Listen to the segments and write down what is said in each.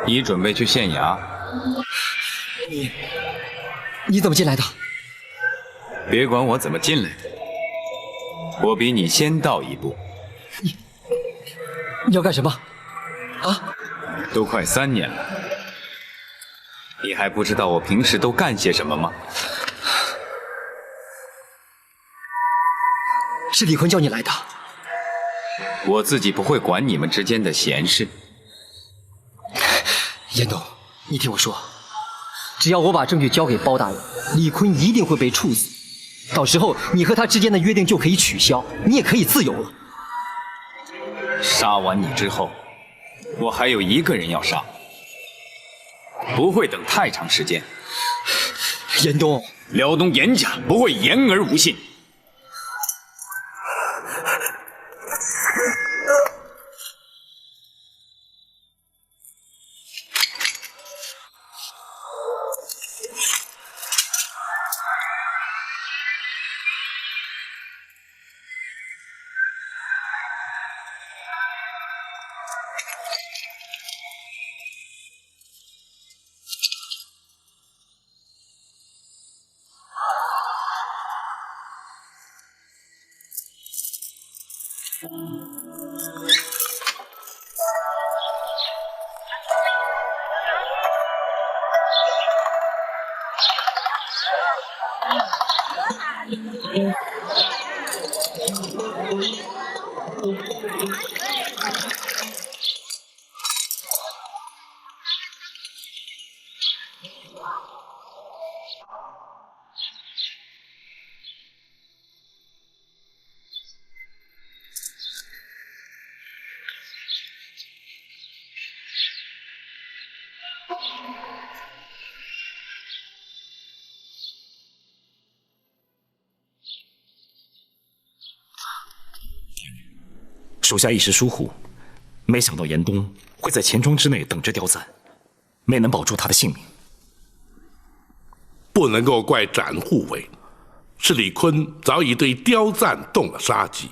你准备去县衙？你怎么进来的？别管我怎么进来的，我比你先到一步。你要干什么？啊？都快3年了，你还不知道我平时都干些什么吗？是李坤叫你来的。我自己不会管你们之间的闲事。严冬，你听我说，只要我把证据交给包大人，李坤一定会被处死。到时候你和他之间的约定就可以取消，你也可以自由了。杀完你之后，我还有1个人要杀，不会等太长时间。严冬，辽东严家不会言而无信。属下一时疏忽，没想到严冬会在钱庄之内等着刁赞，没能保住他的性命。不能够怪展护卫，是李坤早已对刁赞动了杀机。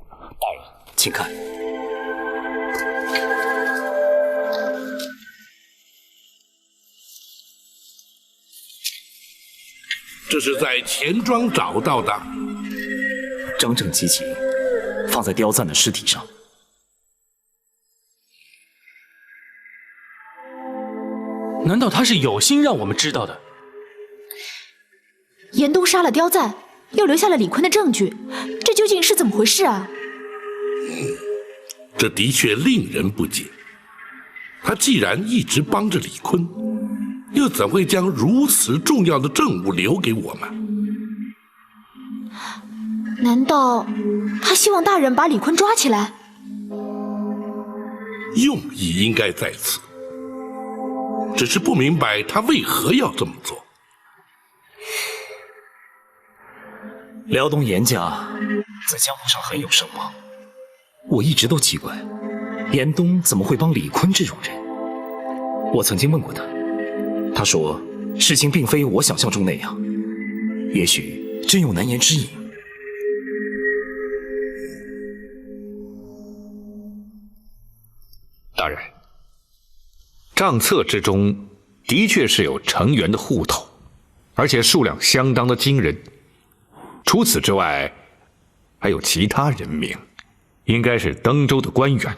大人，请看。这是在钱庄找到的，整整齐齐，放在刁赞的尸体上。难道他是有心让我们知道的？严冬杀了刁赞，又留下了李坤的证据，这究竟是怎么回事啊？这的确令人不解。他既然一直帮着李坤，又怎会将如此重要的证物留给我们？难道他希望大人把李坤抓起来？用意应该在此，只是不明白他为何要这么做。辽东严家在江湖上很有声望，我一直都奇怪，严冬怎么会帮李坤这种人？我曾经问过他，他说事情并非我想象中那样，也许真有难言之隐。大人，账册之中的确是有成员的户头，而且数量相当的惊人。除此之外，还有其他人名，应该是登州的官员。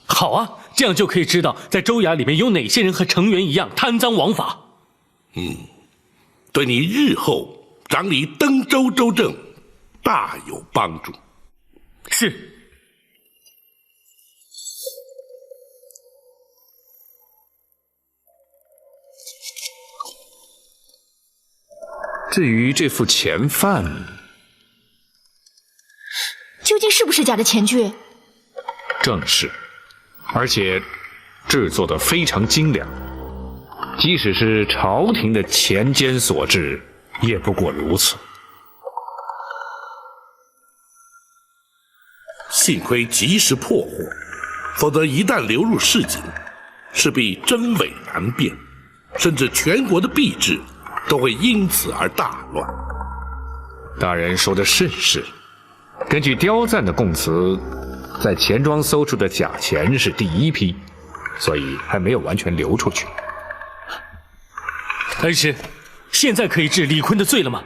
好啊，这样就可以知道在州衙里面有哪些人和成员一样贪赃枉法。对你日后掌理登州州政大有帮助。是。至于这副钱范，究竟是不是假的钱具？正是，而且制作得非常精良，即使是朝廷的钱监所制，也不过如此。幸亏及时破获，否则一旦流入市井，势必真伪难辨，甚至全国的币制都会因此而大乱。大人说的甚是，根据刁赞的供词，在钱庄搜出的假钱是第一批，所以还没有完全流出去。恩师，现在可以治李坤的罪了吗？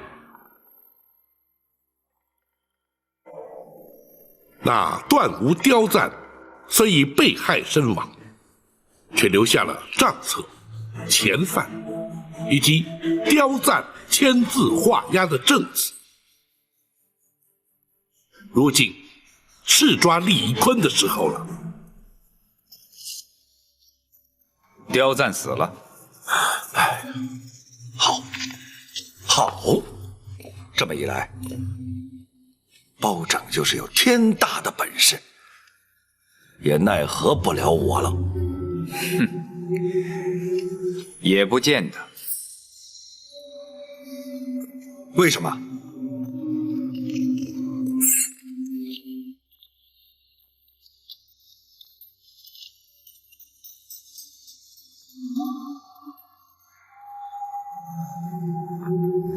那段无刁赞虽已被害身亡，却留下了账册、钱范以及刁赞签字画押的证词。如今是抓李坤的时候了。刁赞死了。好，这么一来，包拯就是有天大的本事，也奈何不了我了。也不见得。为什么？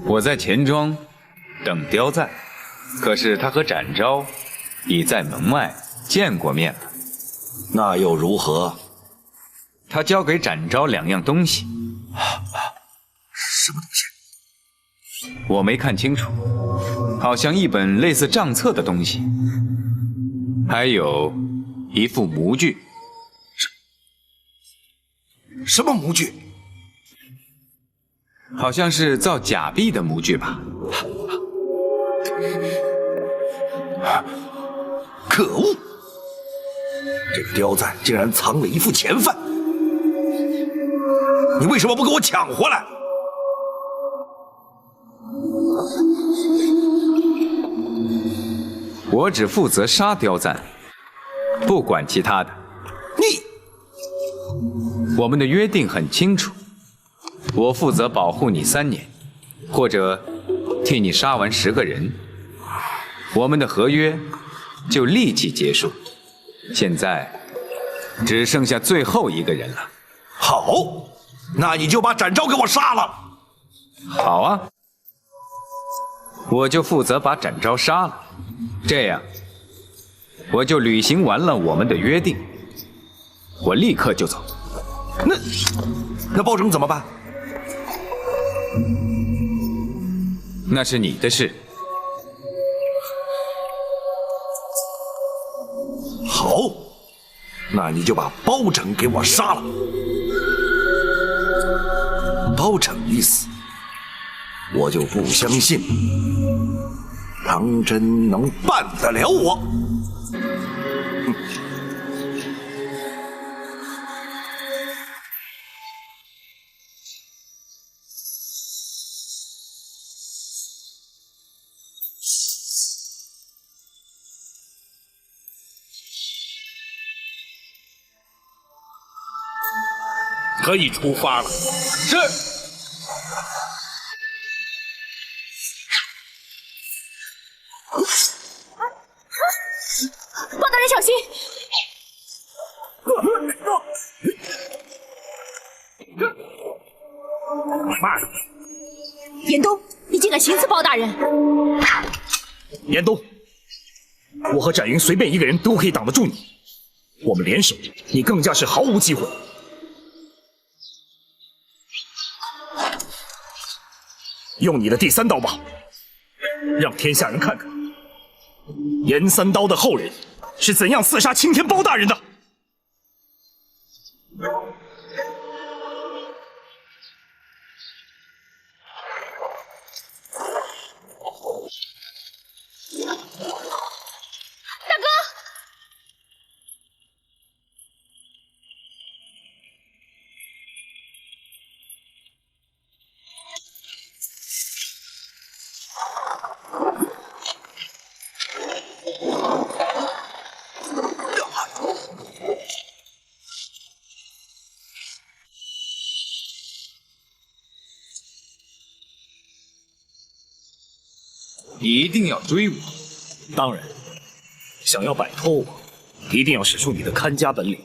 我在钱庄等刁赞，可是他和展昭已在门外见过面了。那又如何？他交给展昭2样东西。什么东西？我没看清楚，好像一本类似账册的东西，还有一副模具。什么模具？好像是造假币的模具吧。可恶！这个刁赞竟然藏了一副钱范，你为什么不给我抢回来？我只负责杀刁赞，不管其他的。我们的约定很清楚，我负责保护你3年，或者替你杀完10个人，我们的合约就立即结束。现在只剩下最后1个人了。好，那你就把展昭给我杀了。好啊，我就负责把展昭杀了，这样我就履行完了我们的约定，我立刻就走。那包拯怎么办？那是你的事。好，那你就把包拯给我杀了。包拯一死，我就不相信唐真能办得了我。可以出发了。是。包大人小心！慢！严冬，你竟敢行刺包大人！严冬，我和展云随便一个人都可以挡得住你，我们联手，你更加是毫无机会。用你的第3刀吧，让天下人看看严三刀的后人是怎样刺杀青天包大人的。大哥！你一定要追我。当然，想要摆脱我，一定要使出你的看家本领。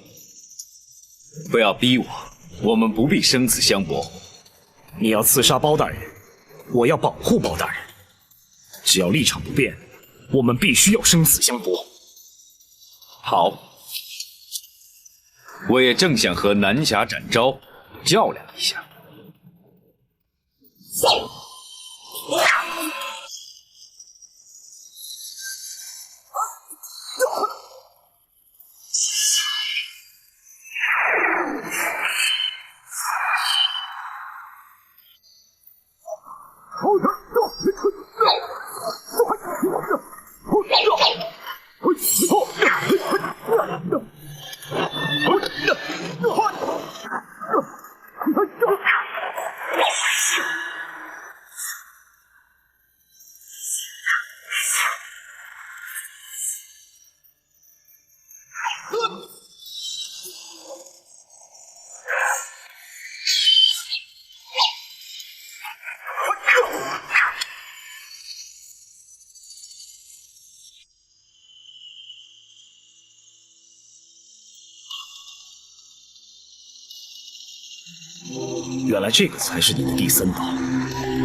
不要逼我，我们不必生死相搏。你要刺杀包大人，我要保护包大人。只要立场不变，我们必须要生死相搏。好，我也正想和南侠展昭较量一下。原来这个才是你的第三刀。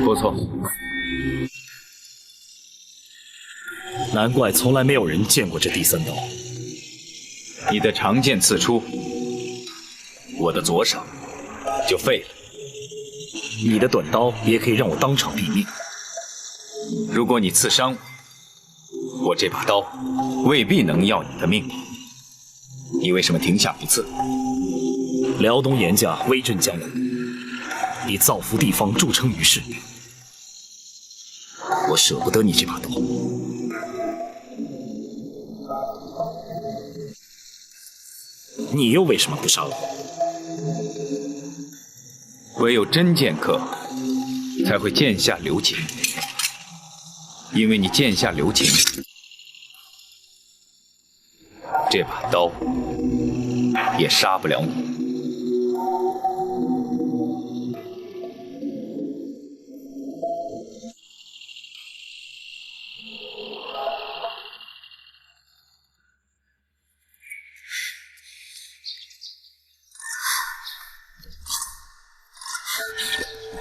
不错，难怪从来没有人见过这第三刀。你的长剑刺出，我的左手就废了。你的短刀也可以让我当场毙命。如果你刺伤我，我这把刀未必能要你的命。你为什么停下不刺？辽东严家威震江湖，你造福地方，著称于世，我舍不得你这把刀。你又为什么不杀我？唯有真剑客才会剑下留情，因为你剑下留情，这把刀也杀不了你。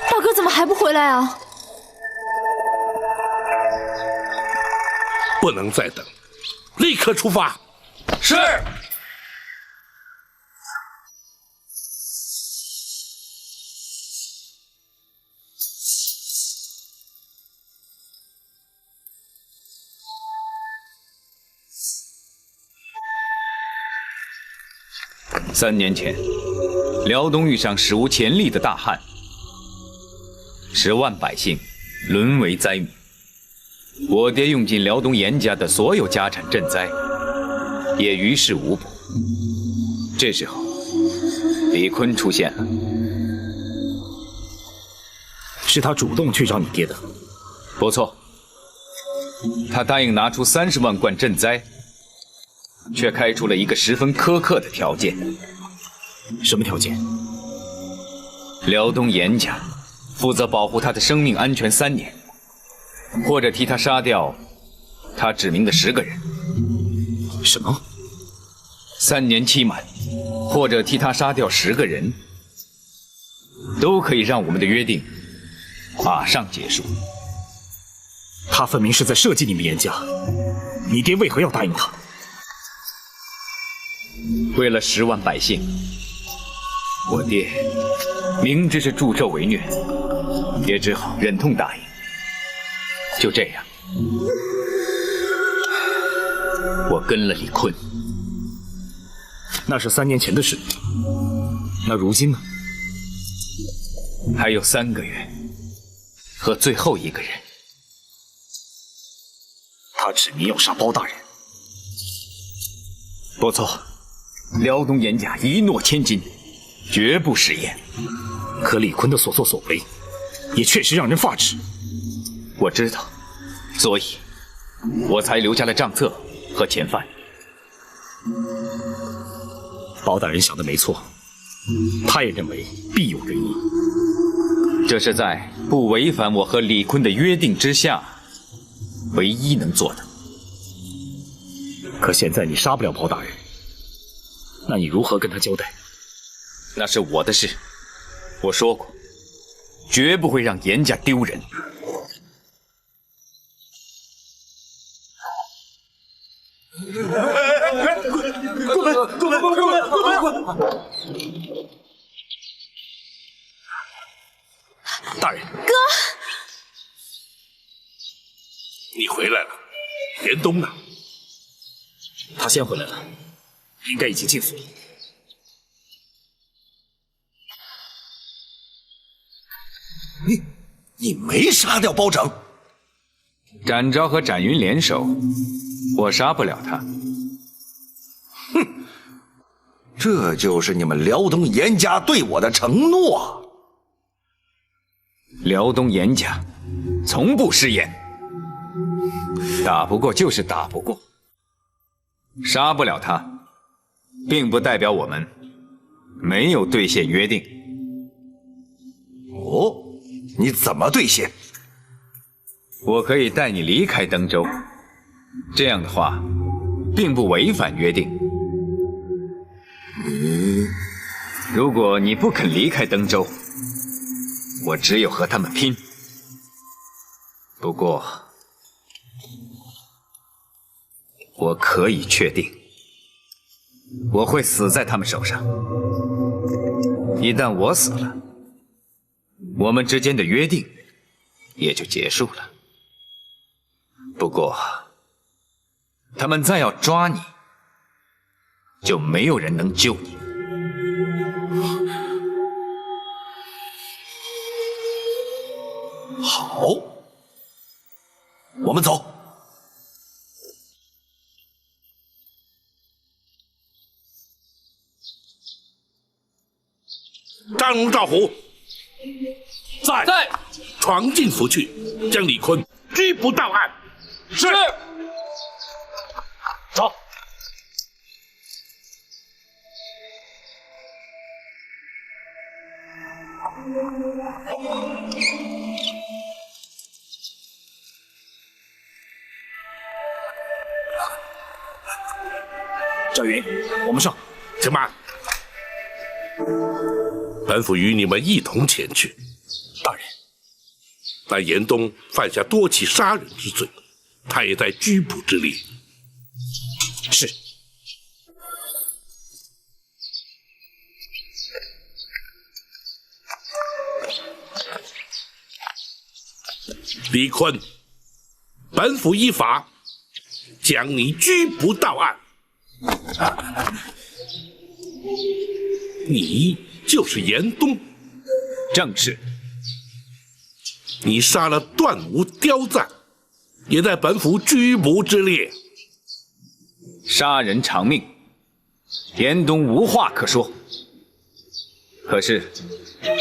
大哥怎么还不回来啊？不能再等，立刻出发。是。3年前，辽东遇上史无前例的大旱，10万百姓沦为灾民。我爹用尽辽东严家的所有家产赈灾，也于事无补。这时候，李坤出现了。是他主动去找你爹的？不错，他答应拿出30万贯赈灾，却开出了一个十分苛刻的条件。什么条件？辽东严家负责保护他的生命安全3年，或者替他杀掉他指明的10个人。什么？3年期满，或者替他杀掉10个人，都可以让我们的约定马上结束。他分明是在设计你们严家，你爹为何要答应他？为了10万百姓，我爹明知是助纣为虐，也只好忍痛答应。就这样，我跟了李坤。那是3年前的事，那如今呢？还有3个月，和最后1个人。他指明要杀包大人。不错，辽东严家一诺千金，绝不食言。可李坤的所作所为，也确实让人发指。我知道，所以我才留下了账册和钱饭。包大人想的没错，他也认为必有原因。这是在不违反我和李坤的约定之下，唯一能做的。可现在你杀不了包大人，那你如何跟他交代？那是我的事，我说过，绝不会让严家丢人。大人，哥，你回来了，严冬呢？他先回来了，应该已经进府了。你没杀掉包拯？展昭和展云联手，我杀不了他。这就是你们辽东严家对我的承诺。辽东严家从不食言，打不过就是打不过，杀不了他，并不代表我们没有兑现约定。哦，你怎么兑现？我可以带你离开登州，这样的话，并不违反约定。如果你不肯离开登州，我只有和他们拼。不过，我可以确定，我会死在他们手上。一旦我死了，我们之间的约定也就结束了。不过，他们再要抓你，就没有人能救你。好，我们走。张龙、赵虎在。闯进府去，将李坤拘捕到案。是。走。赵云，我们上。且慢，本府与你们一同前去。大人，但严冬犯下多起杀人之罪，他也在拘捕之列。是。李坤，本府依法将你拘捕到案。你就是严冬，正是。你杀了段武、刁赞，也在本府拘捕之列。杀人偿命，严冬无话可说。可是，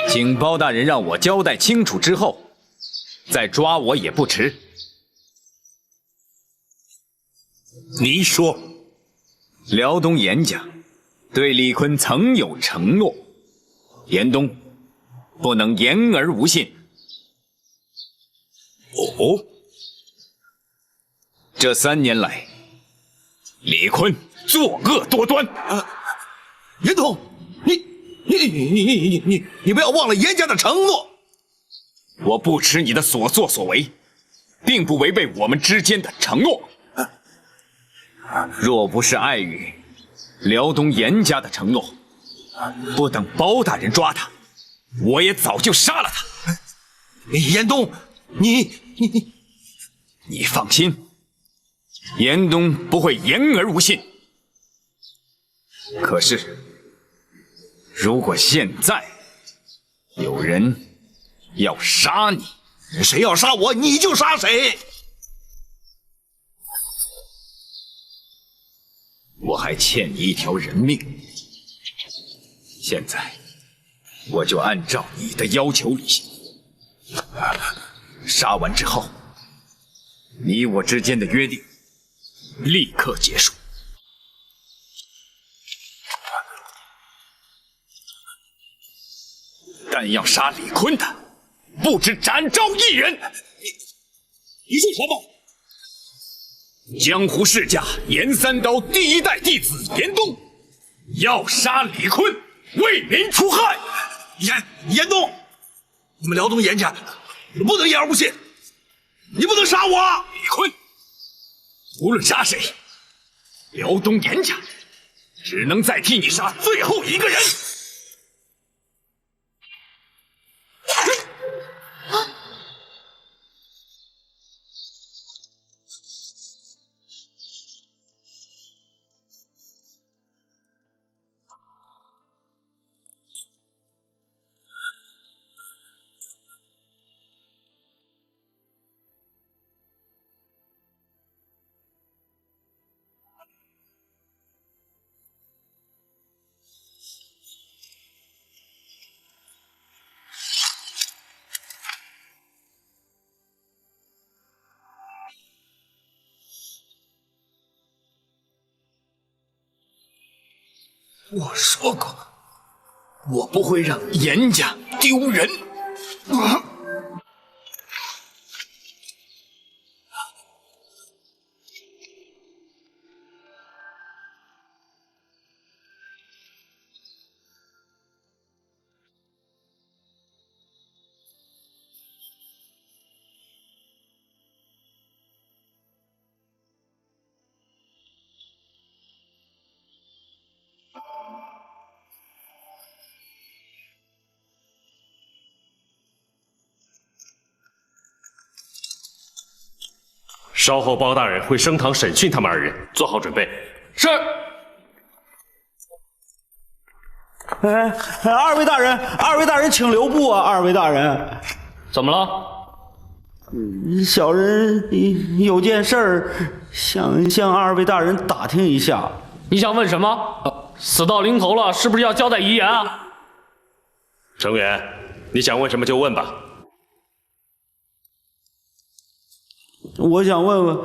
请包大人让我交代清楚之后，再抓我也不迟。你说，辽东严家对李坤曾有承诺，严冬不能言而无信。哦，这3年来，李坤作恶多端。严冬，你不要忘了严家的承诺。我不耻你的所作所为，并不违背我们之间的承诺。若不是碍于辽东严家的承诺，不等包大人抓他，我也早就杀了他。严冬，你放心，严冬不会言而无信。可是，如果现在有人要杀你，谁要杀我，你就杀谁。我还欠你一条人命。现在，我就按照你的要求履行。杀完之后，你我之间的约定立刻结束。但要杀李坤的，不止展昭一人。你说什么？江湖世家严三刀第1代弟子严冬，要杀李坤，为民除害。严冬，你们辽东严家不能言而无信，你不能杀我。李坤，无论杀谁，辽东严家只能再替你杀最后一个人。我说过，我不会让严家丢人。稍后包大人会升堂审讯他们二人，做好准备。是。二位大人，请留步啊！二位大人，怎么了？小人有件事儿想向二位大人打听一下。你想问什么？死到临头了，是不是要交代遗言啊？程远，你想问什么就问吧。我想问问，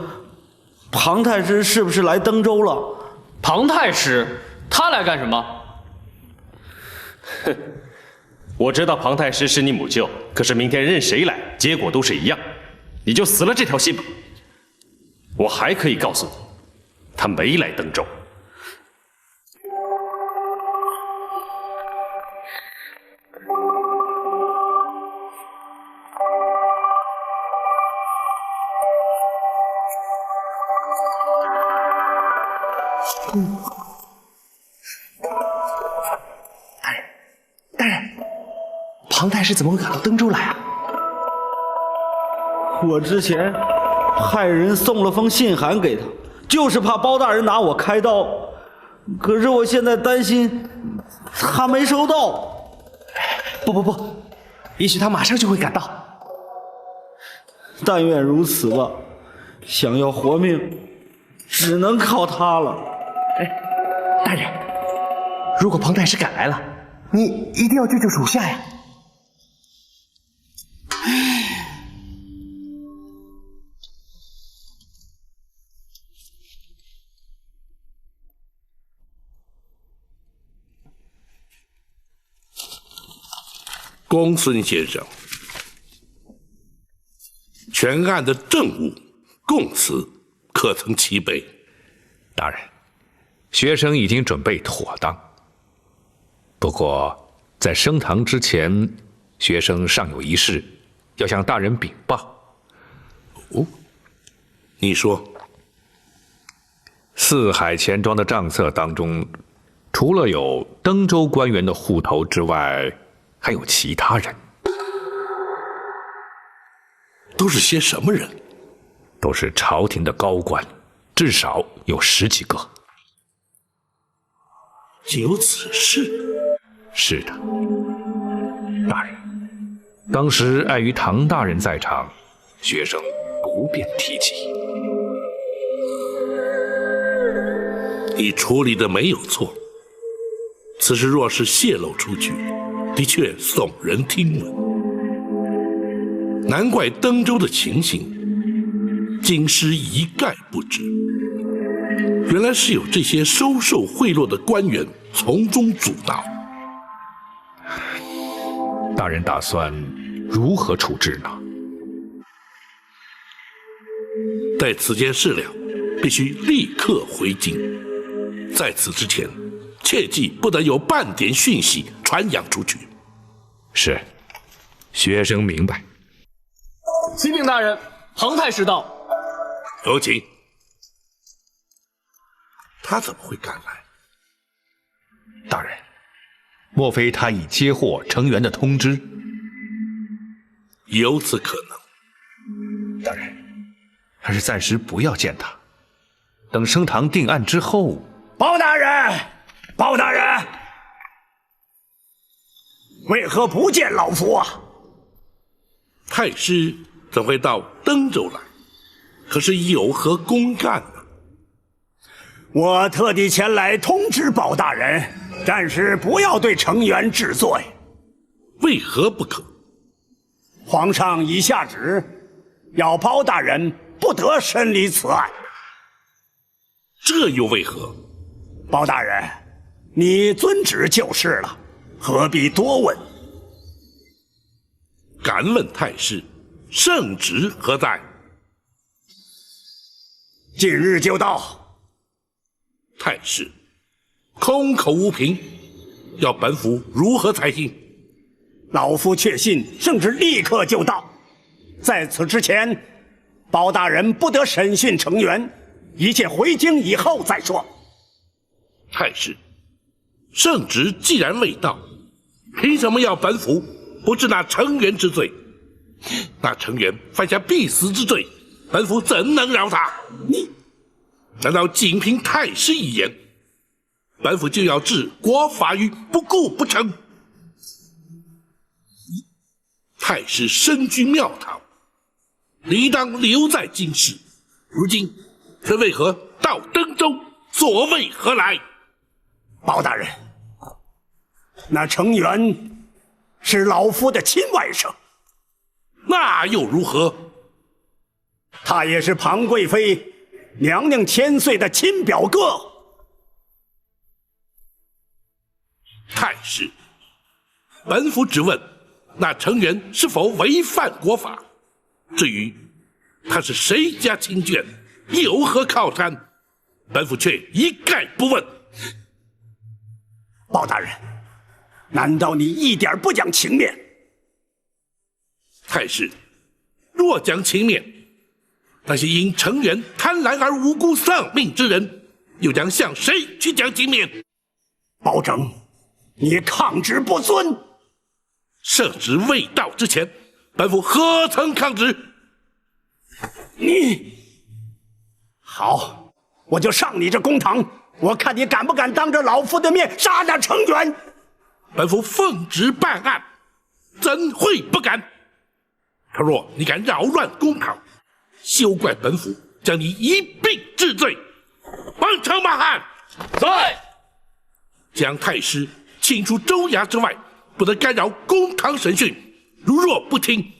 庞太师是不是来登州了？庞太师，他来干什么？哼，我知道庞太师是你母舅，可是明天任谁来，结果都是一样，你就死了这条心吧。我还可以告诉你，他没来登州。大人，庞太师怎么会赶到登州来啊？我之前害人送了封信函给他，就是怕包大人拿我开刀。可是我现在担心他没收到。不，也许他马上就会赶到。但愿如此吧，想要活命，只能靠他了。大人，如果庞太师赶来了，你一定要救救属下呀！公孙先生，全案的证物、供词可曾齐备？大人，学生已经准备妥当。不过，在升堂之前，学生尚有一事要向大人禀报。哦，你说。四海钱庄的账册当中，除了有登州官员的户头之外，还有其他人。都是些什么人？都是朝廷的高官，至少有10几个。有此事？是的，大人。当时碍于唐大人在场，学生不便提及。你处理的没有错。此事若是泄露出去，的确耸人听闻。难怪登州的情形，京师一概不知。原来是有这些收受贿赂的官员从中主导。大人打算如何处置呢？待此件事了，必须立刻回京。在此之前，切记不得有半点讯息传扬出去。是，学生明白。启禀大人，庞太师到。有请。他怎么会赶来？大人，莫非他已接获成员的通知？有此可能。大人，还是暂时不要见他，等升堂定案之后。包大人，包大人，为何不见老夫啊？太师怎会到登州来？可是有何公干呢？我特地前来通知包大人，暂时不要对成员治罪。为何不可？皇上已下旨，要包大人不得审理此案。这又为何？包大人，你遵旨就是了，何必多问？敢问太师，圣旨何在？近日就到。太师，空口无凭，要本府如何才行？老夫确信圣旨立刻就到。在此之前，包大人不得审讯成员，一切回京以后再说。太师，圣旨既然未到，凭什么要本府不治那成员之罪？那成员犯下必死之罪，本府怎能饶他？你难道仅凭太师一言，本府就要置国法于不顾不成？太师身居庙堂，理当留在京师，如今却为何到登州？所谓何来？包大人，那成员是老夫的亲外甥，那又如何？他也是庞贵妃娘娘千岁的亲表哥。太师，本府只问那成员是否违反国法，至于他是谁家亲眷，有何靠山，本府却一概不问。包大人，难道你一点不讲情面？太师，若讲情面，那些因成员贪婪而无辜丧命之人，又将向谁去讲情面？包拯，你抗旨不遵。圣旨未到之前，本府何曾抗旨？你好，我就上你这公堂，我看你敢不敢当着老夫的面杀那成员。本府奉旨办案，怎会不敢？可若你敢扰乱公堂，休怪本府将你一并治罪。帮成马汉在，将太师请出州衙之外，不得干扰公堂审讯。如若不听，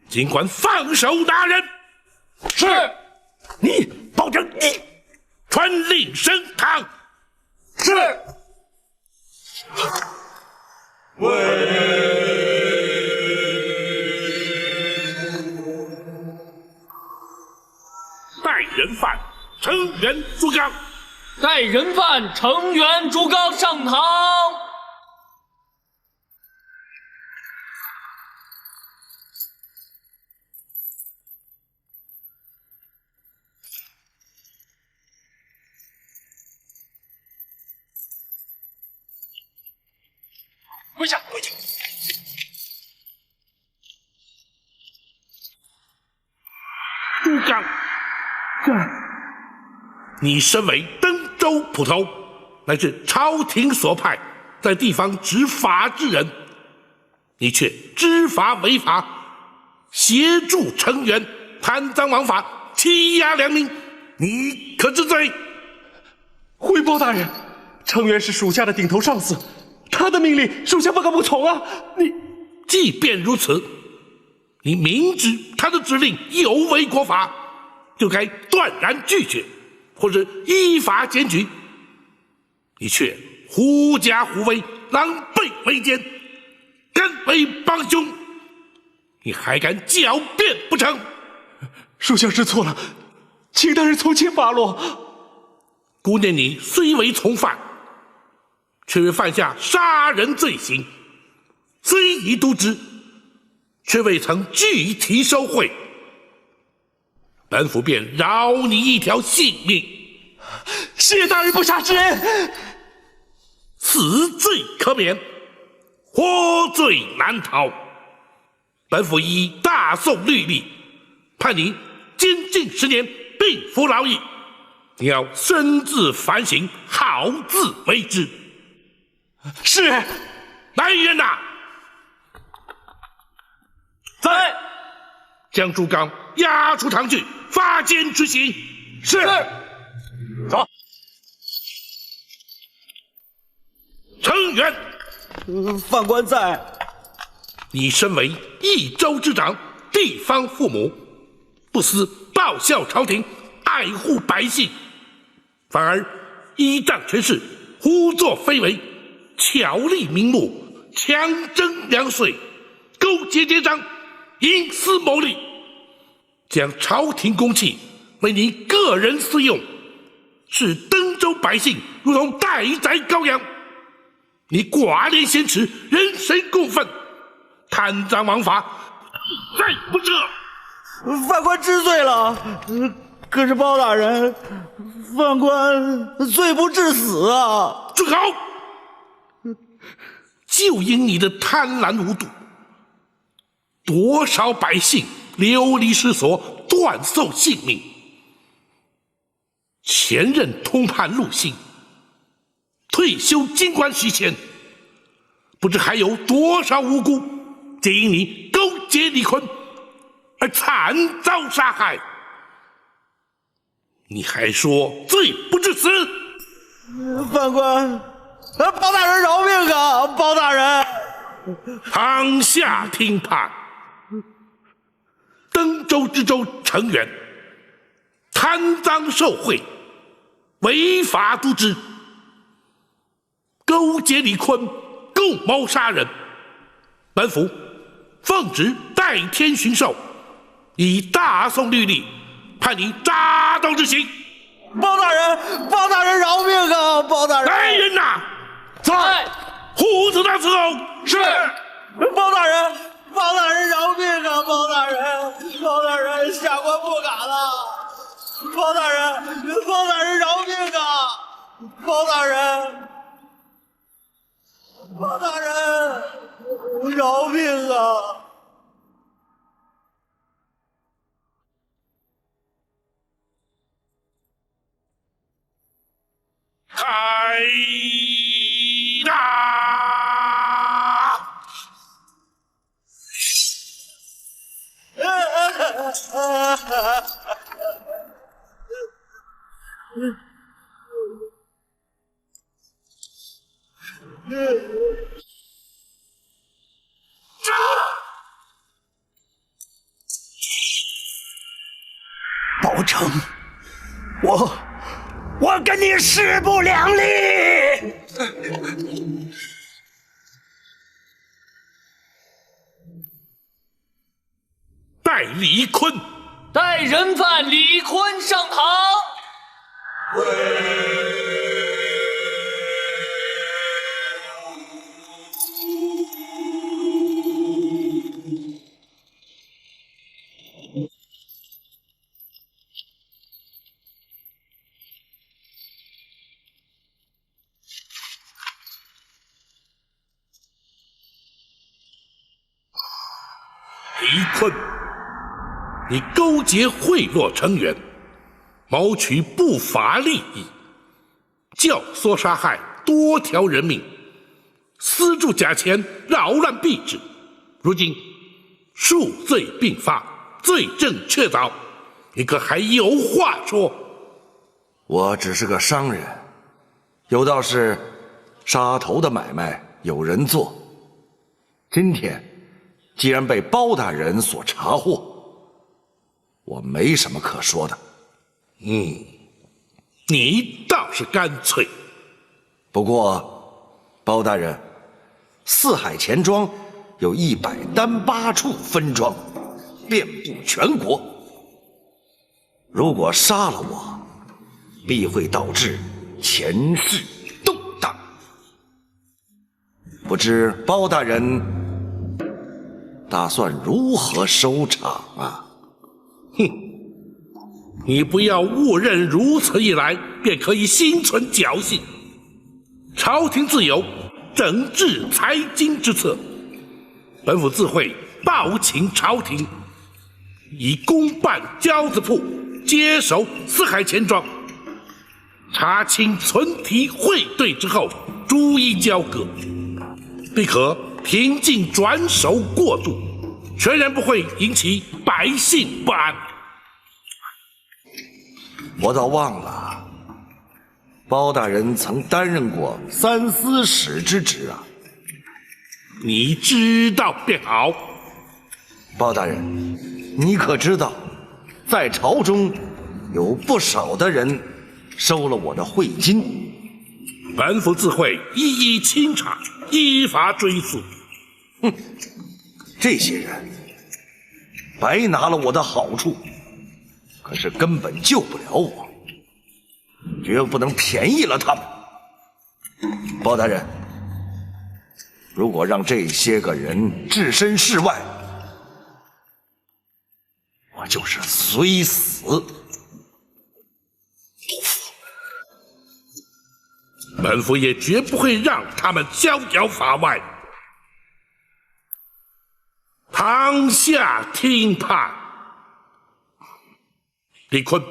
尽管放手拿人。是。你包拯，你传令升堂。是。带人犯成员朱刚，带人犯成员朱刚上堂。跪下，跪下！朱刚，你身为登州捕头，乃是朝廷所派在地方执法之人，你却知法违法，协助成员贪赃枉法，欺压良民，你可知罪？回包大人，成员是属下的顶头上司，他的命令属下不可不从啊！你即便如此，你明知他的指令有违国法，就该断然拒绝，或者依法检举。你却狐假虎威，狼狈为奸，甘为帮凶，你还敢狡辩不成？属下知错了，请大人从轻发落。姑念你虽为从犯，却未犯下杀人罪行，虽已渎职，却未曾具体收贿，本府便饶你一条性命。谢大人不杀之恩，死罪可免，活罪难逃。本府依大宋律例，判你监禁10年，并服劳役。你要深自反省，好自为之。是。来人呐！在。将朱刚押出堂去，发监执行。是。走。程远，犯官在。你身为益州之长，地方父母，不思报效朝廷，爱护百姓，反而依仗权势，胡作非为，巧立名目，强征粮税，勾结奸商，营私谋利，将朝廷公器为你个人私用，视登州百姓如同待宰羔羊。你寡廉鲜耻，人神共愤，贪赃枉法，再不赦。犯官知罪了，可是包大人，犯官罪不至死啊！住口！就因你的贪婪无度，多少百姓流离失所，断送性命。前任通判陆星退休京官许谦，不知还有多少无辜，皆因你勾结李坤而惨遭杀害。你还说罪不至死？犯官，包大人饶命啊！包大人，堂下听判。登州知州程远贪赃受贿，违法渎职，勾结李坤，共谋杀人。本府奉旨代天巡狩，以大宋律例判你扎刀执行。包大人饶命啊！包大人，来人呐！在。胡子大伺候。是。包大人饶命啊！包大人，下官不敢了。包大人饶命啊！包大人饶命啊！开打！包拯，我跟你势不两立。带李坤，带人犯李坤上堂。李坤，你勾结贿赂程远，谋取不法利益，教唆杀害多条人命，私铸假钱，扰乱币制。如今数罪并发，罪证确凿，你可还有话说？我只是个商人，有道是杀头的买卖有人做。今天既然被包大人所查获，我没什么可说的。你倒是干脆。不过，包大人，四海钱庄有108处分庄，遍布全国。如果杀了我，必会导致前世动荡。不知包大人打算如何收场啊？你不要误认如此一来便可以心存侥幸。朝廷自有整治财经之策，本府自会报请朝廷，以公办交子铺，接手四海钱庄，查清存题汇兑之后，逐一交割，必可平静转手过渡，全然不会引起百姓不安。我倒忘了，包大人曾担任过三司使之职啊。你知道便好。包大人，你可知道，在朝中有不少的人收了我的贿金？本府自会一一清查，依法追诉。哼，这些人白拿了我的好处，可是根本救不了我，绝不能便宜了他们。包大人，如果让这些个人置身事外，我就是虽死。本府也绝不会让他们逍遥法外。堂下听判，李坤，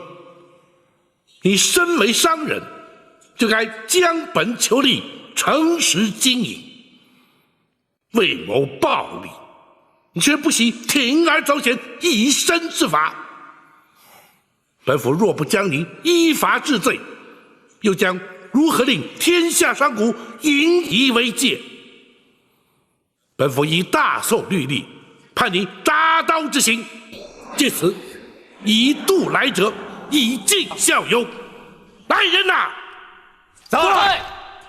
你身为商人，就该将本求利，诚实经营。为谋暴利，你却不惜铤而走险，以身试法。本府若不将你依法治罪，又将如何令天下商贾引以为戒？本府以大宋律例，判你铡刀之刑。借此以度来者，以儆效尤。来人呐！在，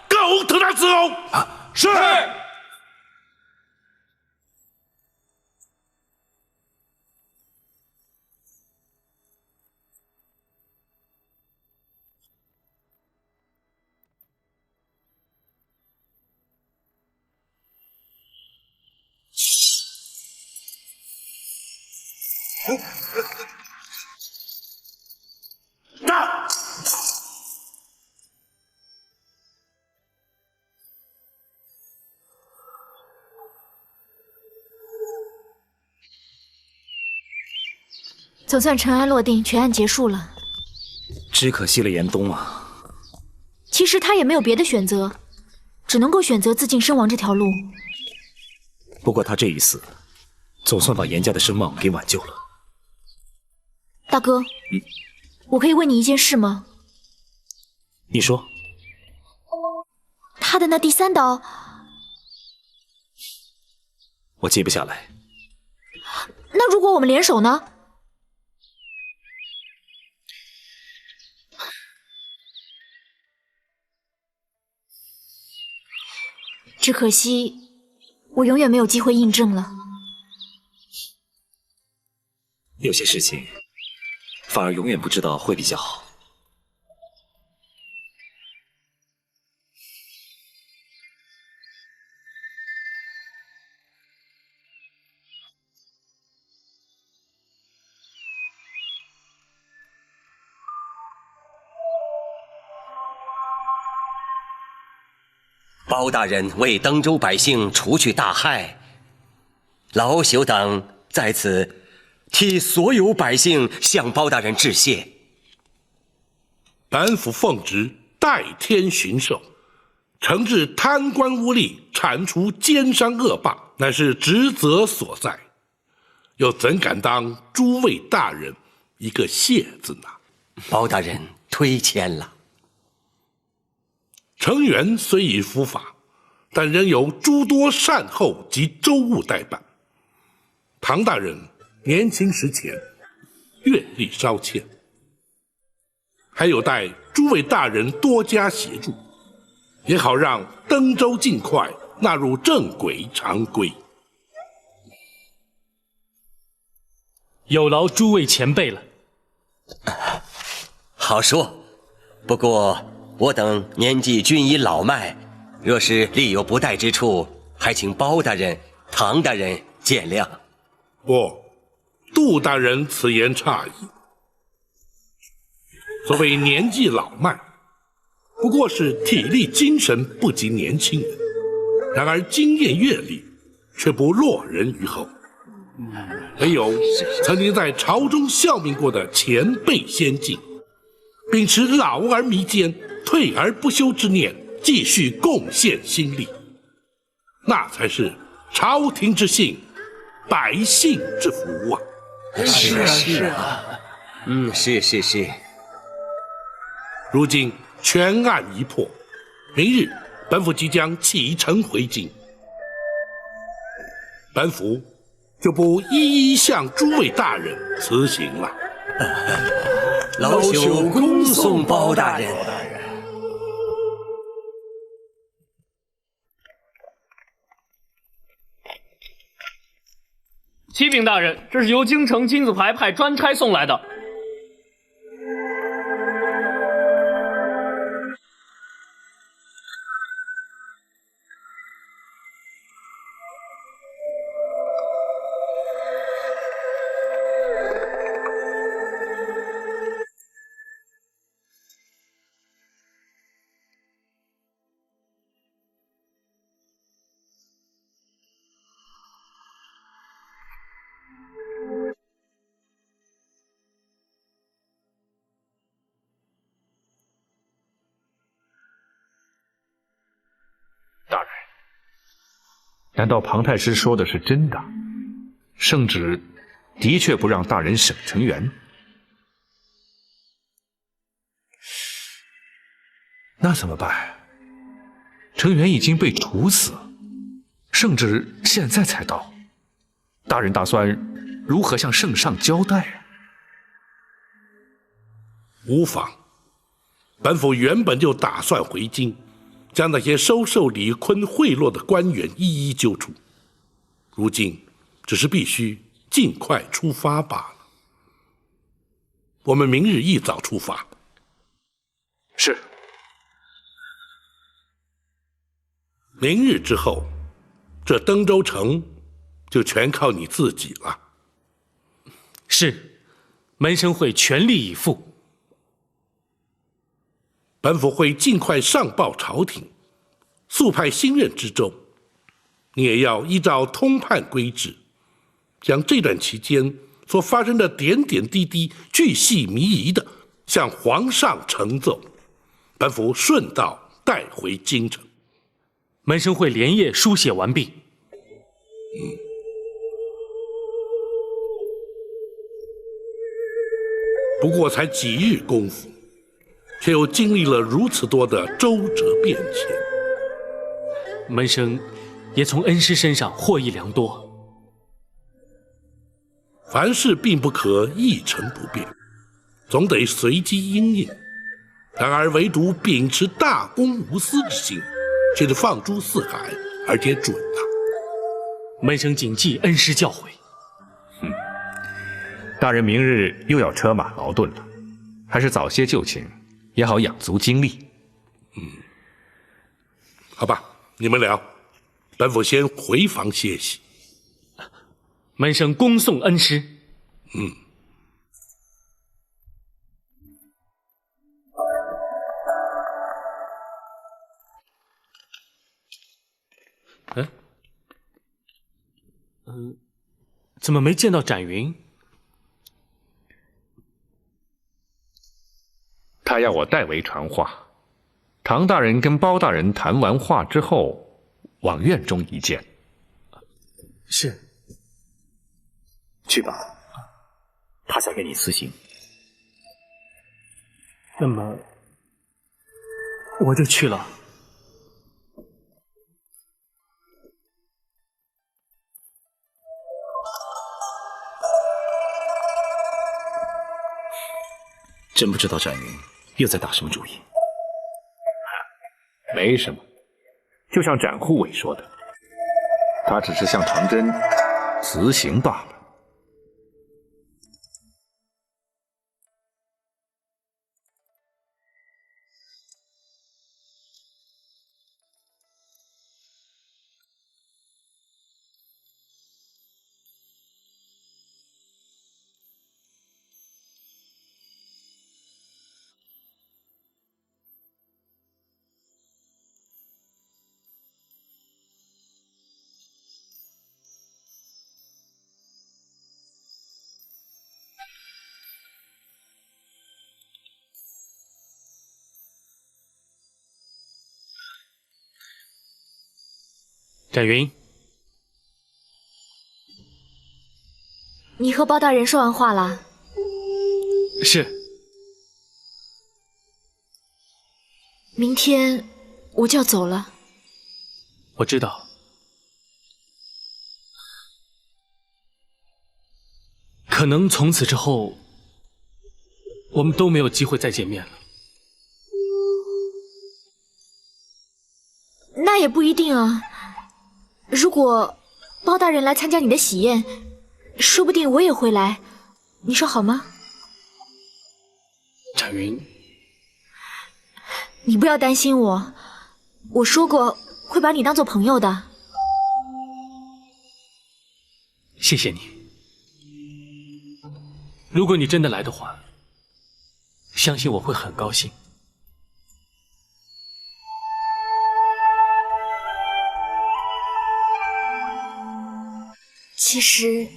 狗头他伺候。是。到！总算尘埃落定，全案结束了。只可惜了严冬啊。其实他也没有别的选择，只能够选择自尽身亡这条路。不过他这一死，总算把严家的声望给挽救了。大哥，我可以问你一件事吗？你说。他的那第三刀，我记不下来。那如果我们联手呢？只可惜，我永远没有机会印证了。有些事情，反而永远不知道会比较好。包大人为登州百姓除去大害，老朽党在此替所有百姓向包大人致谢。本府奉旨代天巡狩，惩治贪官污吏，铲除奸商恶霸，乃是职责所在，又怎敢当诸位大人一个谢字呢？包大人推谦了。成员虽已伏法，但仍有诸多善后及州务待办。唐大人年轻时浅，阅历稍欠，还有待诸位大人多加协助，也好让登州尽快纳入正轨常规。有劳诸位前辈了。好说，不过我等年纪均已老迈，若是力有不逮之处，还请包大人、唐大人见谅。不，杜大人此言差矣。所谓年纪老迈，不过是体力精神不及年轻人，然而经验阅历却不落人于后。唯有曾经在朝中效命过的前辈先进，秉持老而弥坚、退而不休之念，继续贡献心力，那才是朝廷之幸，百姓之福啊！是啊，是。如今全案已破，明日本府即将启程回京，本府就不一一向诸位大人辞行了。老朽恭送包大人。启禀大人，这是由京城金字牌派专差送来的。大人，难道庞太师说的是真的？圣旨的确不让大人省成员？那怎么办？成员已经被处死，圣旨现在才到，大人打算如何向圣上交代啊？无妨，本府原本就打算回京，将那些收受李坤贿赂的官员一一揪出，如今只是必须尽快出发罢了。我们明日一早出发。是。明日之后，这登州城就全靠你自己了。是，门生会全力以赴。本府会尽快上报朝廷，速派新任知州。你也要依照通判规制，将这段期间所发生的点点滴滴巨细靡遗的向皇上呈奏，本府顺道带回京城。门生会连夜书写完毕。不过才几日功夫，却又经历了如此多的周折变迁。门生也从恩师身上获益良多。凡事并不可一成不变，总得随机应应。然而唯独秉持大公无私之心，却是放诸四海，而且准啊！门生谨记恩师教诲。大人明日又要车马劳顿了，还是早些就寝，也好养足精力。好吧，你们聊，本府先回房歇息。门生恭送恩师。怎么没见到展云？他要我代为传话。唐大人跟包大人谈完话之后，往院中一见。是。去吧，他想跟你辞行。那么，我就去了。真不知道展云又在打什么主意。没什么，就像展护卫说的，他只是向长征辞行罢了。展云，你和包大人说完话了？是。明天我就要走了。我知道。可能从此之后，我们都没有机会再见面了。那也不一定啊。如果包大人来参加你的喜宴，说不定我也会来，你说好吗？展云，你不要担心我，我说过会把你当做朋友的。谢谢你。如果你真的来的话，相信我会很高兴。其实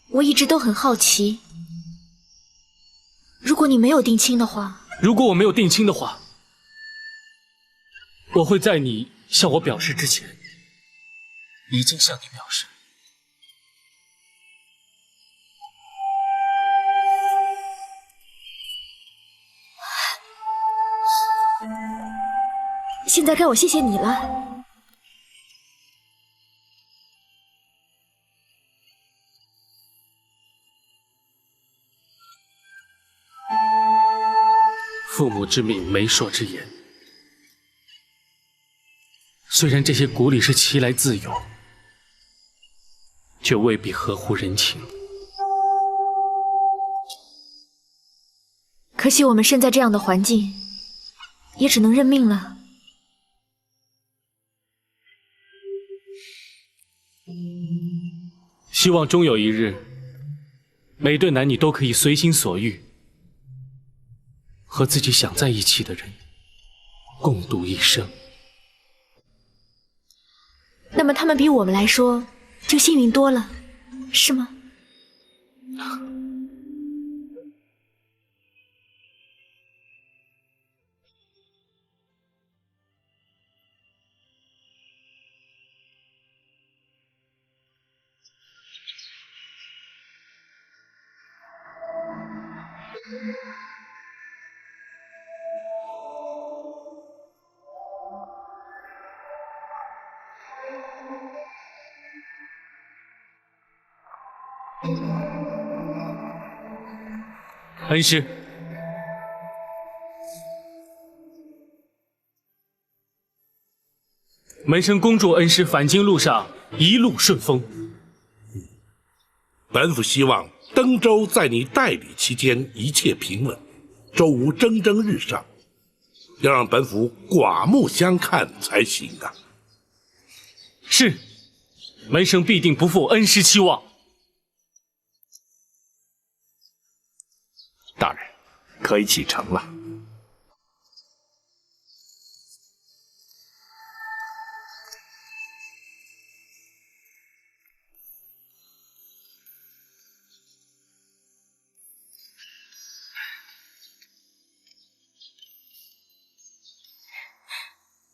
我一直都很好奇，如果你没有定亲的话，如果我没有定亲的话，我会在你向我表示之前，已经向你表示。现在该我谢谢你了。父母之命，媒妁之言。虽然这些古礼是其来自有，却未必合乎人情。可惜我们身在这样的环境，也只能认命了。希望终有一日，每对男女都可以随心所欲，和自己想在一起的人共度一生。那么他们比我们来说就幸运多了，是吗？恩师，门生恭祝恩师返京路上一路顺风。本府希望登州在你代理期间一切平稳，周无蒸蒸日上，要让本府刮目相看才行啊！是，门生必定不负恩师期望。大人，可以启程了。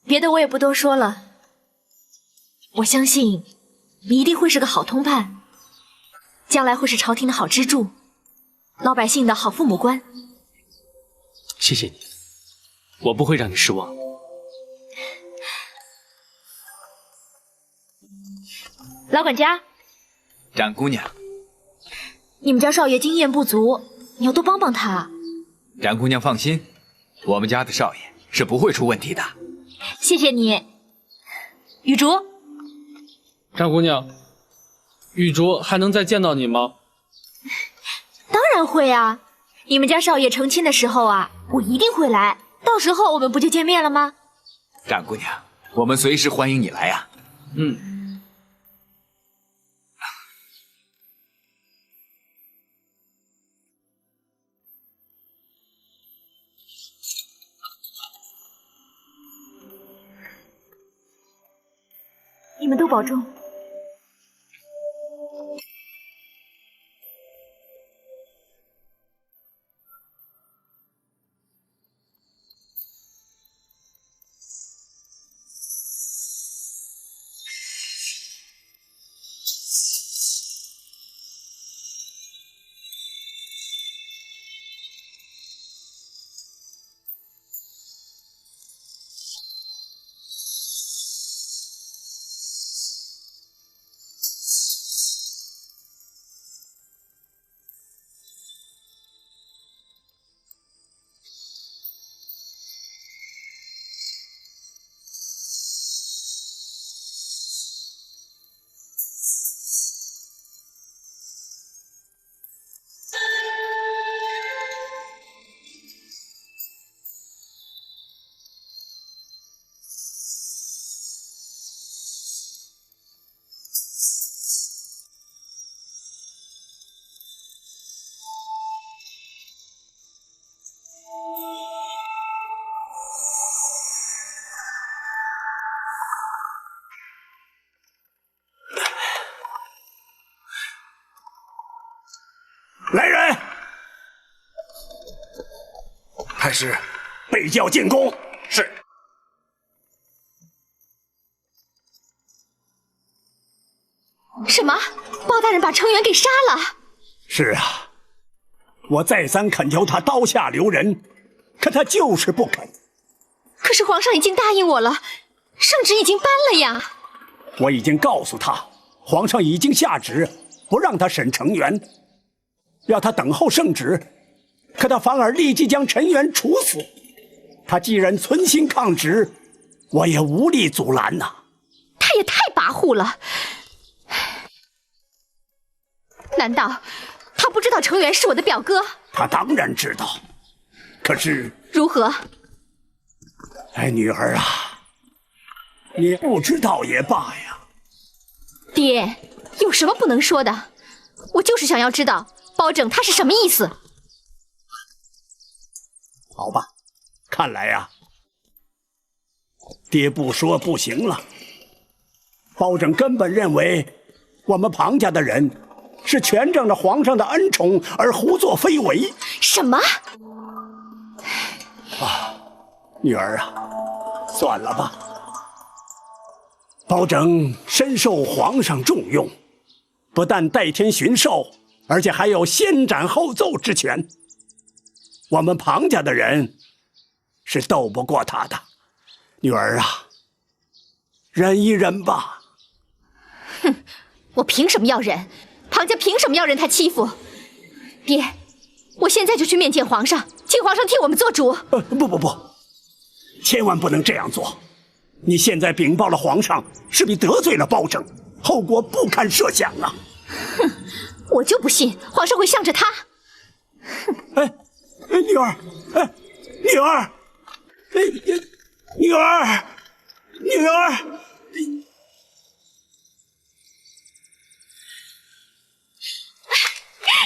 别的我也不多说了，我相信你一定会是个好通判，将来会是朝廷的好支柱，老百姓的好父母官。谢谢你，我不会让你失望。老管家，展姑娘，你们家少爷经验不足，你要多帮帮他。展姑娘放心，我们家的少爷是不会出问题的。谢谢你，雨竹。张姑娘，雨竹还能再见到你吗？当然会啊，你们家少爷成亲的时候啊，我一定会来，到时候我们不就见面了吗？展姑娘，我们随时欢迎你来呀。嗯。你们都保重。还是背教进攻？是。什么？包大人把成员给杀了？是啊，我再三恳求他刀下留人，可他就是不肯。可是皇上已经答应我了，圣旨已经颁了呀。我已经告诉他，皇上已经下旨，不让他审成员，要他等候圣旨。可他反而立即将陈元处死。他既然存心抗旨，我也无力阻拦呐。他也太跋扈了。难道他不知道成员是我的表哥？他当然知道，可是如何？哎，女儿啊，你不知道也罢呀。爹，有什么不能说的？我就是想要知道包拯他是什么意思。好吧，看来呀，爹不说不行了。包拯根本认为我们庞家的人是权仗着皇上的恩宠而胡作非为。什么？啊，女儿啊，算了吧。包拯深受皇上重用，不但代天巡狩，而且还有先斩后奏之权。我们庞家的人是斗不过他的。女儿啊，忍一忍吧。哼，我凭什么要忍？庞家凭什么要任他欺负？爹，我现在就去面见皇上，请皇上替我们做主。不，千万不能这样做。你现在禀报了皇上，势必得罪了包拯，后果不堪设想啊！哼，我就不信皇上会向着他。女儿，女儿，女儿，女儿。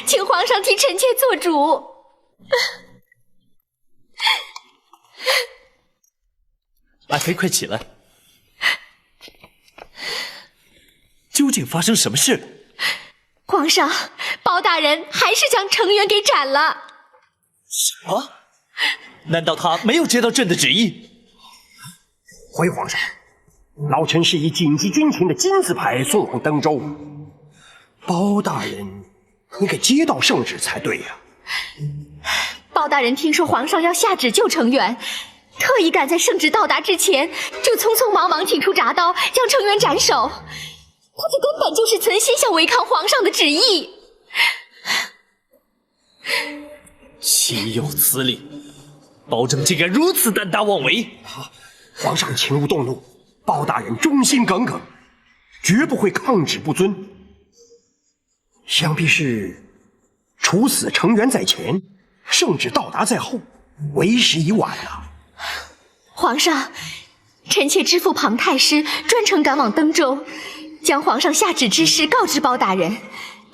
请皇上替臣妾做主。爱妃，快起来！究竟发生什么事？皇上，包大人还是将成员给斩了。什么？难道他没有接到朕的旨意？回皇上，老臣是以紧急军情的金字牌送往登州。包大人应该接到圣旨才对呀。包大人听说皇上要下旨救成员，特意赶在圣旨到达之前，就匆匆忙忙取出铡刀，将成员斩首。他这根本就是存心想违抗皇上的旨意。岂有此理！包拯竟敢如此胆大妄为！皇上请勿动怒，包大人忠心耿耿，绝不会抗旨不遵。想必是处死成员在前，圣旨到达在后，为时已晚了。皇上，臣妾知父庞太师专程赶往登州，将皇上下旨之事告知包大人，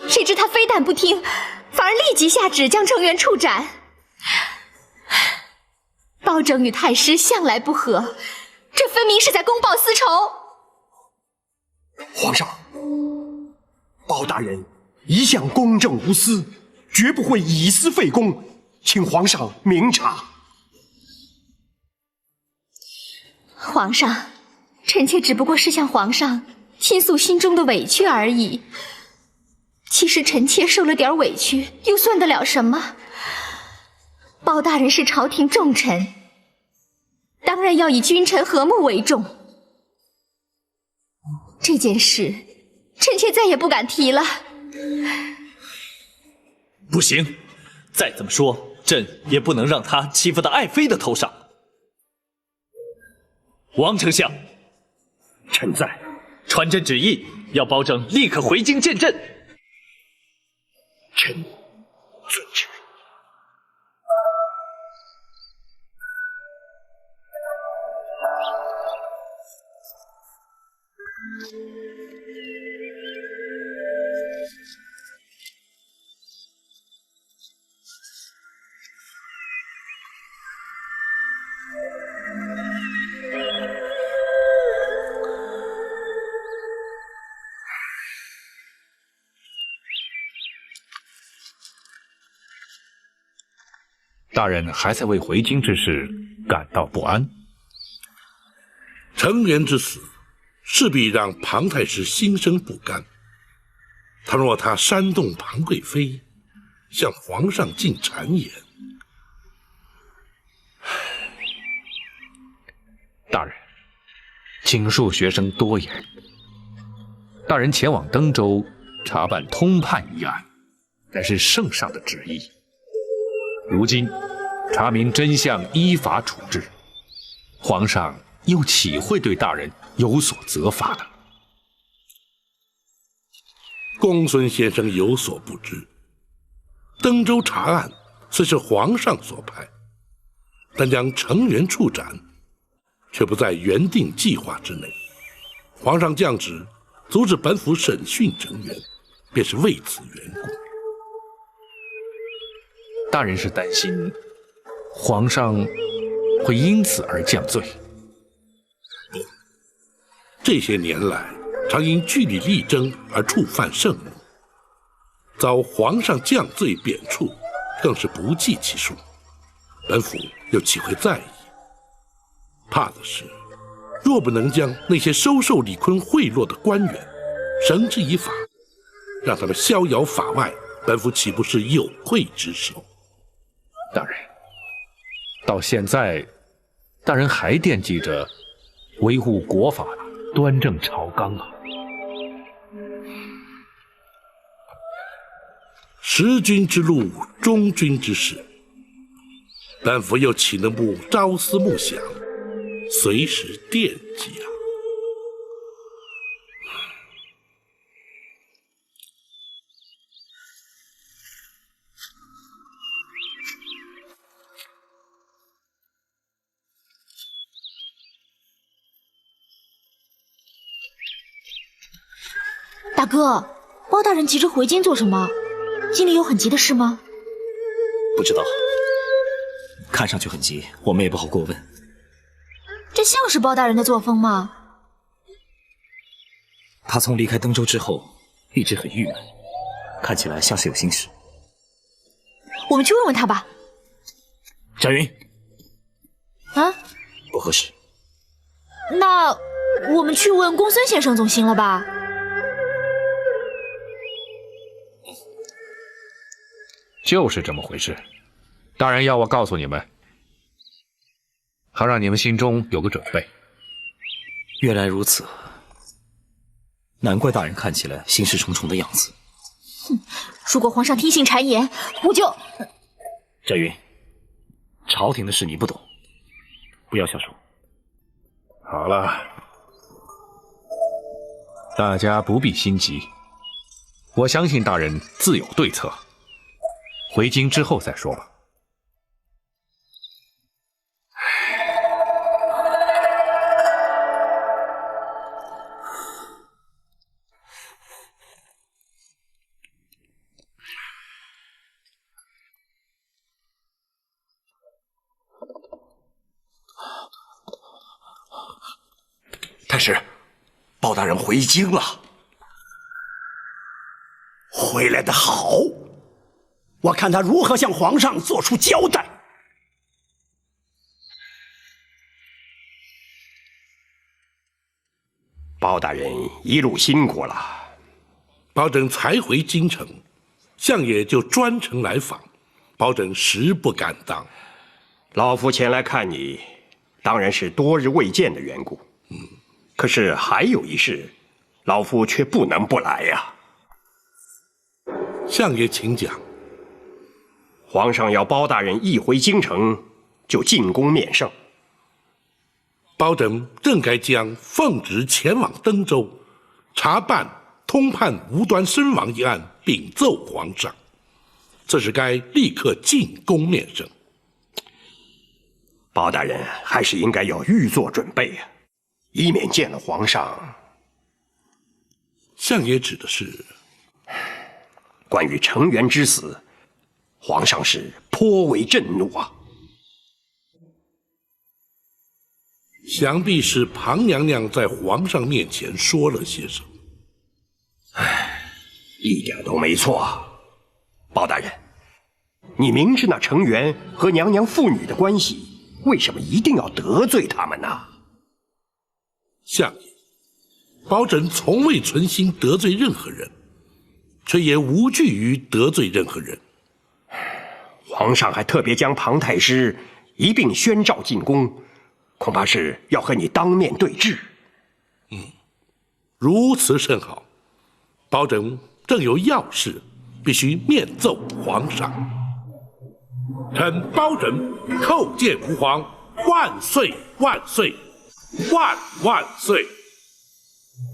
谁知他非但不听，反而立即下旨将成员处斩。包拯与太师向来不和，这分明是在公报私仇。皇上，包大人一向公正无私，绝不会以私废公，请皇上明察。皇上，臣妾只不过是向皇上倾诉心中的委屈而已。其实臣妾受了点委屈，又算得了什么？包大人是朝廷重臣，当然要以君臣和睦为重。这件事，臣妾再也不敢提了。不行，再怎么说，朕也不能让他欺负到爱妃的头上。王丞相，臣在。传朕旨意，要包拯立刻回京见朕。臣遵旨。大人还在为回京之事感到不安。程元之死，势必让庞太师心生不甘。倘若他煽动庞贵妃，向皇上进谗言，大人，请恕学生多言。大人前往登州查办通判一案，乃是圣上的旨意。如今查明真相，依法处置，皇上又岂会对大人有所责罚呢？公孙先生有所不知，登州查案虽是皇上所派，但将程元处斩，却不在原定计划之内。皇上降旨阻止本府审讯程元，便是为此缘故。大人是担心皇上会因此而降罪？这些年来，常因据理力争而触犯圣母，遭皇上降罪贬黜，更是不计其数。本府又岂会在意？怕的是，若不能将那些收受李坤贿赂的官员绳之以法，让他们逍遥法外，本府岂不是有愧之首？大人，到现在，大人还惦记着维护国法，端正朝纲啊！识君之路，忠君之事，本府又岂能不朝思暮想，随时惦记啊？大哥，包大人急着回京做什么？心里有很急的事吗？不知道，看上去很急，我们也不好过问。这像是包大人的作风吗？他从离开登州之后，一直很郁闷，看起来像是有心事。我们去问问他吧。翟云，啊？不合适。那我们去问公孙先生总行了吧？就是这么回事。大人要我告诉你们，好让你们心中有个准备。原来如此，难怪大人看起来心事重重的样子。哼，如果皇上听信谗言，我就……翟云，朝廷的事你不懂，不要瞎说。好了，大家不必心急，我相信大人自有对策。回京之后再说吧。太师，包大人回京了。回来的好，我看他如何向皇上做出交代。包大人一路辛苦了。包拯才回京城，相爷就专程来访，包拯实不敢当。老夫前来看你，当然是多日未见的缘故。可是还有一事，老夫却不能不来呀。相爷请讲。皇上要包大人一回京城就进宫面圣。包拯正该将奉旨前往登州，查办通判无端身亡一案，禀奏皇上。这是该立刻进宫面圣。包大人还是应该要预做准备呀，以免见了皇上。相爷指的是关于程元之死，皇上是颇为震怒啊。想必是庞娘娘在皇上面前说了些什么。一点都没错。包大人，你明知那程元和娘娘父女的关系，为什么一定要得罪他们呢？相爷，包拯从未存心得罪任何人，却也无惧于得罪任何人。皇上还特别将庞太师一并宣召进宫，恐怕是要和你当面对质。如此甚好。包拯正有要事，必须面奏皇上。臣包拯叩见吾皇，万岁万岁万万岁！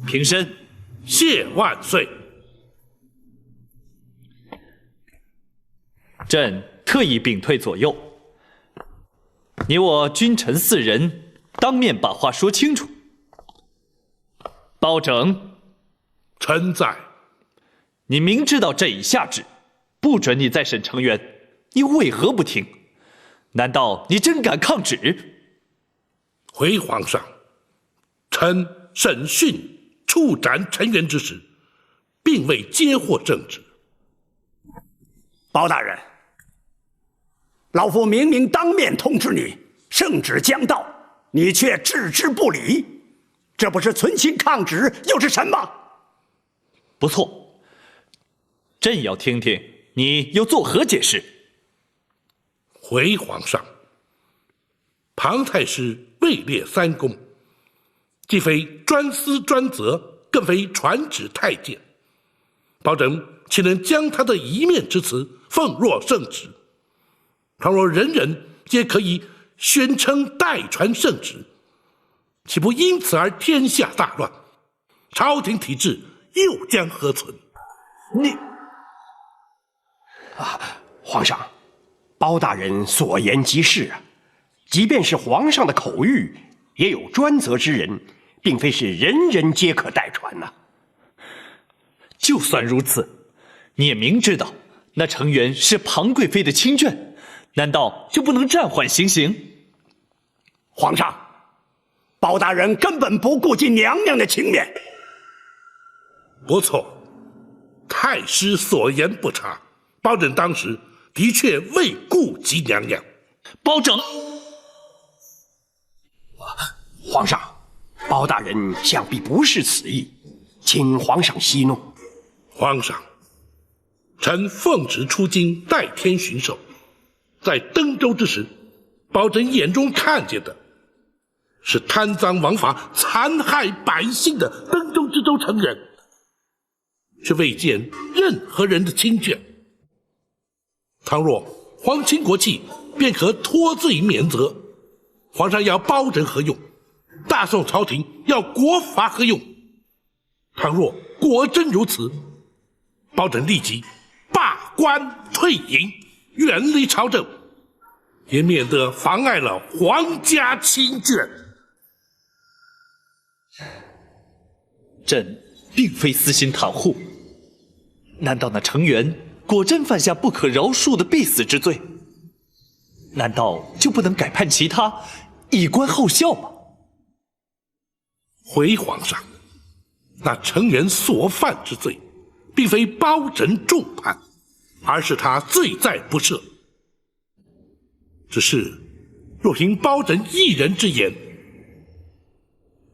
平身，谢万岁。朕特意屏退左右，你我君臣4人当面把话说清楚。包拯，臣在。你明知道朕已下旨，不准你再审程元，你为何不听？难道你真敢抗旨？回皇上，臣审讯处斩程元之时，并未接获圣旨。包大人，老夫明明当面通知你，圣旨将到，你却置之不理，这不是存心抗旨又是什么？不错，朕要听听你又作何解释。回皇上，庞太师位列3公，既非专司专责，更非传旨太监，包拯岂能将他的一面之词奉若圣旨？倘若人人皆可以宣称代传圣旨，岂不因此而天下大乱？朝廷体制又将何存？你皇上，包大人所言极是啊。即便是皇上的口谕，也有专责之人，并非是人人皆可代传呐。就算如此，你也明知道那程元是庞贵妃的亲眷，难道就不能暂缓行刑？皇上，包大人根本不顾及娘娘的情面。不错，太师所言不差，包拯当时的确未顾及娘娘。包拯，皇上，包大人想必不是此意，请皇上息怒。皇上，臣奉旨出京代天巡狩，在登州之时，包拯眼中看见的是贪赃枉法、残害百姓的登州知州程元，却未见任何人的亲眷。倘若皇亲国戚，便可脱罪免责。皇上要包拯何用？大宋朝廷要国法何用？倘若果真如此，包拯立即罢官退隐，远离朝政，也免得妨碍了皇家亲眷。朕并非私心袒护，难道那程元果真犯下不可饶恕的必死之罪？难道就不能改判其他，以观后效吗？回皇上，那程元所犯之罪，并非包拯重判，而是他罪在不赦。只是若凭包拯一人之言，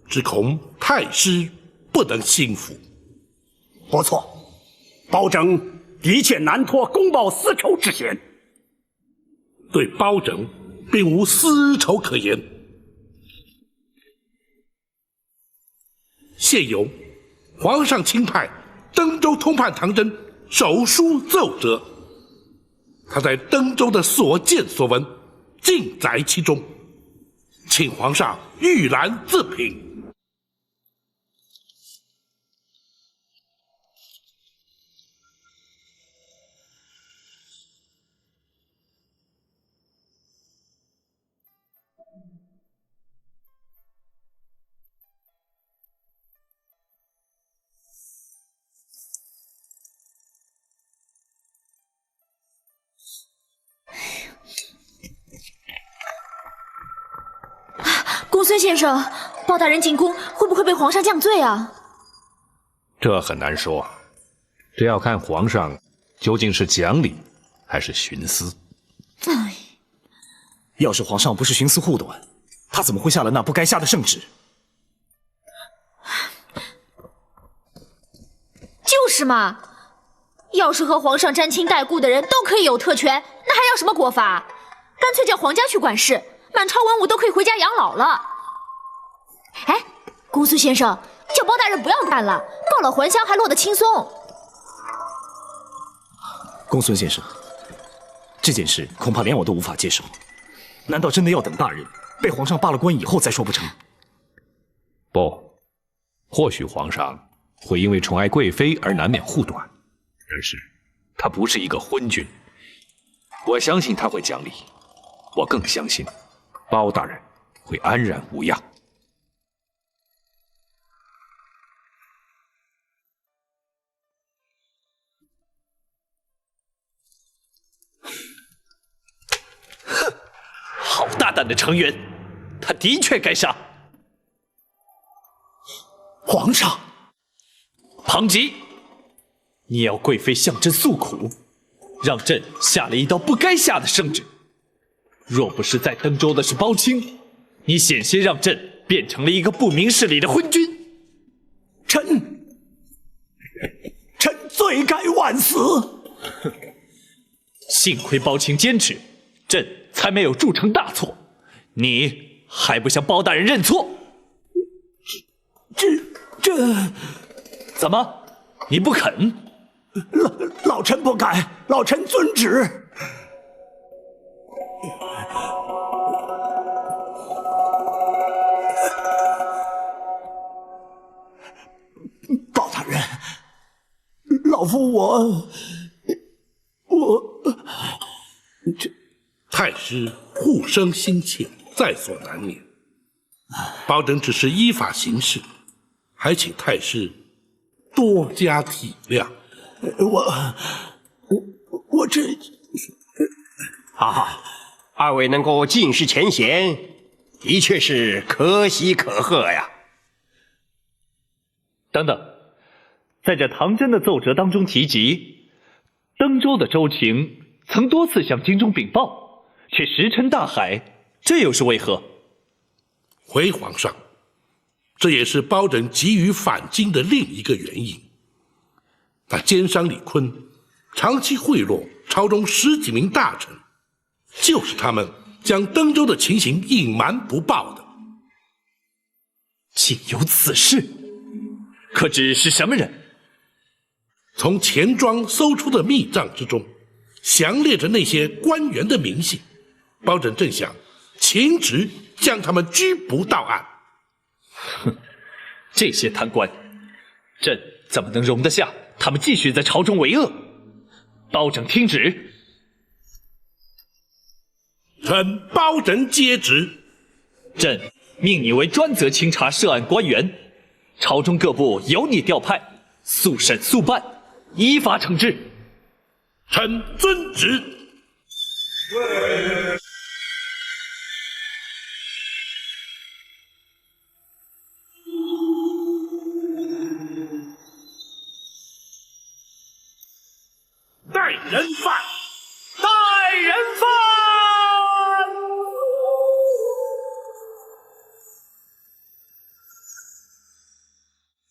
只恐太师不能心服。不错，包拯的确难脱公报私仇之嫌。对包拯并无私仇可言。现有皇上钦派登州通判唐真手书奏折，他在登州的所见所闻尽载其中，请皇上御览自评。公孙先生，包大人进宫会不会被皇上降罪啊？这很难说，这要看皇上究竟是讲理还是徇私。要是皇上不是徇私护短，他怎么会下了那不该下的圣旨？就是嘛，要是和皇上沾亲带故的人都可以有特权，那还要什么国法？干脆叫皇家去管事，满朝文武都可以回家养老了。哎，公孙先生，叫包大人不要干了，告老还乡还落得轻松。公孙先生，这件事恐怕连我都无法接受。难道真的要等大人被皇上罢了官以后再说不成？不，或许皇上会因为宠爱贵妃而难免护短，但是他不是一个昏君。我相信他会讲理，我更相信包大人会安然无恙。好大胆的成员，他的确该杀。皇上，庞吉，你要贵妃向朕诉苦，让朕下了一道不该下的圣旨。若不是在登州的是包青，你险些让朕变成了一个不明事理的昏君。臣罪该万死。幸亏包青坚持，朕才没有铸成大错。你还不向包大人认错？这怎么？你不肯？老臣不敢，老臣遵旨。包大人，老夫我太师护生心切，在所难免。包拯只是依法行事，还请太师多加体谅。我这二位能够尽释前嫌，的确是可喜可贺呀。等等，在这唐真的奏折当中提及，登州的州情曾多次向京中禀报，却石沉大海，这又是为何？回皇上，这也是包拯急于返京的另一个原因。那奸商李坤长期贿赂朝中10几名大臣，就是他们将登州的情形隐瞒不报的。竟有此事？可知是什么人？从钱庄搜出的密账之中，详列着那些官员的名姓。包拯正想请旨将他们拘捕到案。哼，这些贪官，朕怎么能容得下他们继续在朝中为恶？包拯听旨。臣包拯接旨。朕命你为专责清查涉案官员，朝中各部由你调派，速审速办，依法惩治。臣遵旨。带人犯。